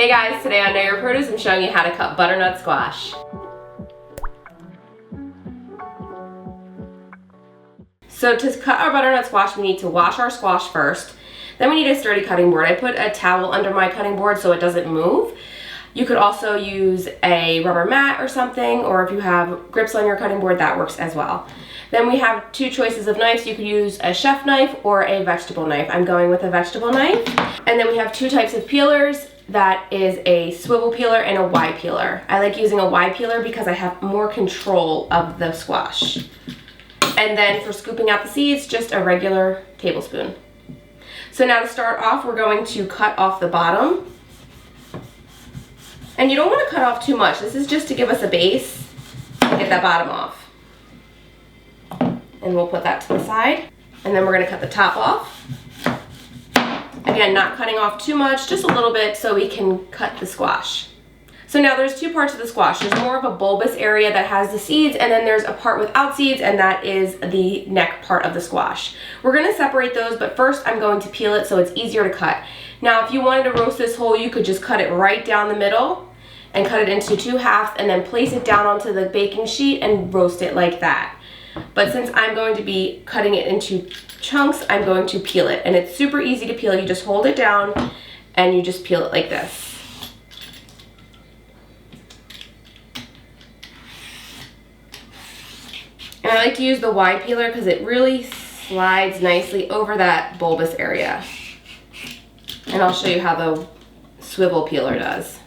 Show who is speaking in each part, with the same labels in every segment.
Speaker 1: Hey guys, today on Know Your Produce I'm showing you how to cut butternut squash. So to cut our butternut squash we need to wash our squash first. Then we need a sturdy cutting board. I put a towel under my cutting board so it doesn't move. You could also use a rubber mat or something, or if you have grips on your cutting board, that works as well. Then we have two choices of knives. You could use a chef knife or a vegetable knife. I'm going with a vegetable knife. And then we have two types of peelers. That is a swivel peeler and a Y peeler. I like using a Y peeler because I have more control of the squash. And then for scooping out the seeds, just a regular tablespoon. So now to start off, we're going to cut off the bottom. And you don't want to cut off too much. This is just to give us a base and get that bottom off. And we'll put that to the side. And then we're going to cut the top off. Again, not cutting off too much, just a little bit so we can cut the squash. So now there's two parts of the squash. There's more of a bulbous area that has the seeds, and then there's a part without seeds, and that is the neck part of the squash. We're gonna separate those, but first I'm going to peel it so it's easier to cut. Now, if you wanted to roast this whole, you could just cut it right down the middle and cut it into two halves and then place it down onto the baking sheet and roast it like that. But since I'm going to be cutting it into chunks, I'm going to peel it. And it's super easy to peel. You just hold it down and you just peel it like this. And I like to use the Y peeler because it really slides nicely over that bulbous area. And I'll show you how the swivel peeler does.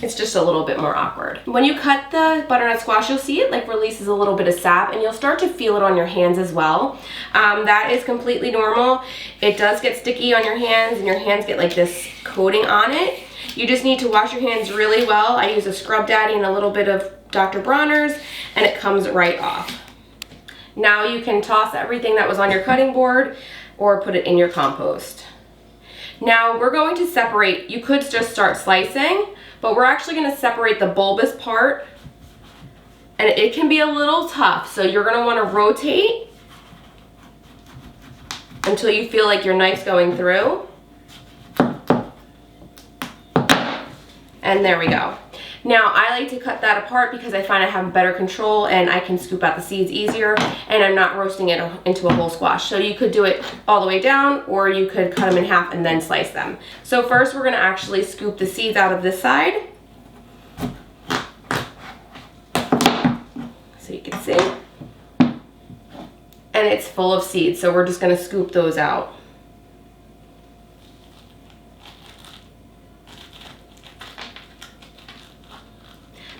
Speaker 1: It's just a little bit more awkward. When you cut the butternut squash, you'll see it like releases a little bit of sap, and you'll start to feel it on your hands as well. That is completely normal. It does get sticky on your hands, and your hands get like this coating on it. You just need to wash your hands really well. I use a Scrub Daddy and a little bit of Dr. Bronner's, and it comes right off. Now you can toss everything that was on your cutting board or put it in your compost. Now we're going to separate. You could just start slicing, but we're actually going to separate the bulbous part, and it can be a little tough, so you're going to want to rotate until you feel like your knife's going through. And there we go. Now I like to cut that apart because I find I have better control and I can scoop out the seeds easier, and I'm not roasting it into a whole squash. So you could do it all the way down, or you could cut them in half and then slice them. So first we're gonna actually scoop the seeds out of this side. So you can see. And it's full of seeds, so we're just gonna scoop those out.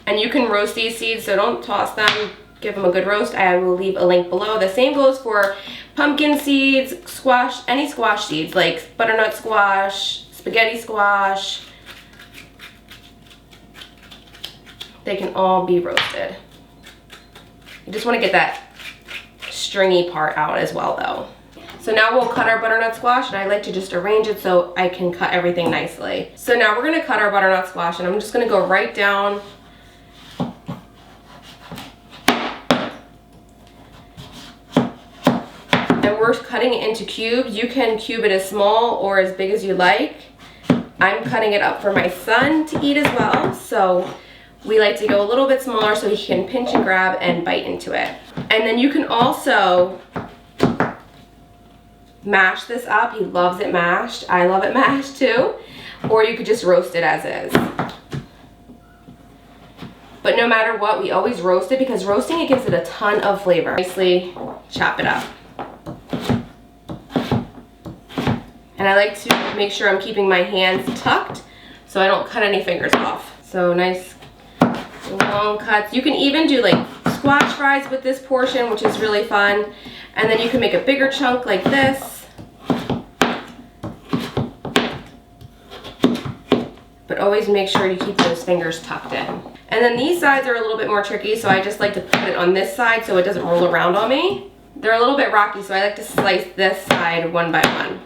Speaker 1: And you can roast these seeds, so don't toss them. Give them a good roast. I will leave a link below. The same goes for pumpkin seeds, squash, any squash seeds, like butternut squash, spaghetti squash. They can all be roasted. You just want to get that stringy part out as well though. So now we'll cut our butternut squash, and I like to just arrange it so I can cut everything nicely. So now we're gonna cut our butternut squash, and I'm just gonna go right down . And we're cutting it into cubes. You can cube it as small or as big as you like. I'm cutting it up for my son to eat as well, so we like to go a little bit smaller so he can pinch and grab and bite into it. And then you can also mash this up. He loves it mashed. I love it mashed too. Or you could just roast it as is. But no matter what, we always roast it because roasting it gives it a ton of flavor. Nicely chop it up. And I like to make sure I'm keeping my hands tucked so I don't cut any fingers off. So nice long cuts. You can even do like squash fries with this portion, which is really fun. And then you can make a bigger chunk like this. But always make sure you keep those fingers tucked in. And then these sides are a little bit more tricky, so I just like to put it on this side so it doesn't roll around on me. They're a little bit rocky, so I like to slice this side one by one.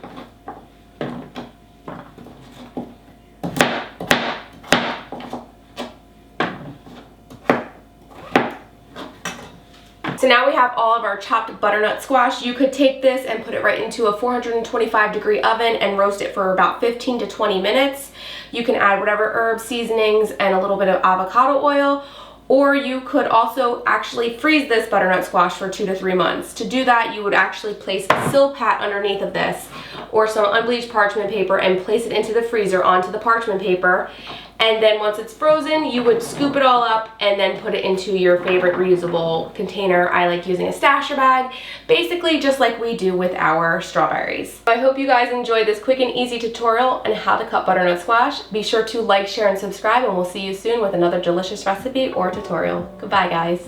Speaker 1: So now we have all of our chopped butternut squash. You could take this and put it right into a 425-degree oven and roast it for about 15 to 20 minutes. You can add whatever herbs, seasonings, and a little bit of avocado oil. Or you could also actually freeze this butternut squash for 2 to 3 months. To do that, you would actually place a silpat underneath of this or some unbleached parchment paper and place it into the freezer onto the parchment paper. And then once it's frozen, you would scoop it all up and then put it into your favorite reusable container. I like using a stasher bag, basically just like we do with our strawberries. So I hope you guys enjoyed this quick and easy tutorial on how to cut butternut squash. Be sure to like, share, and subscribe, and we'll see you soon with another delicious recipe or tutorial. Goodbye, guys.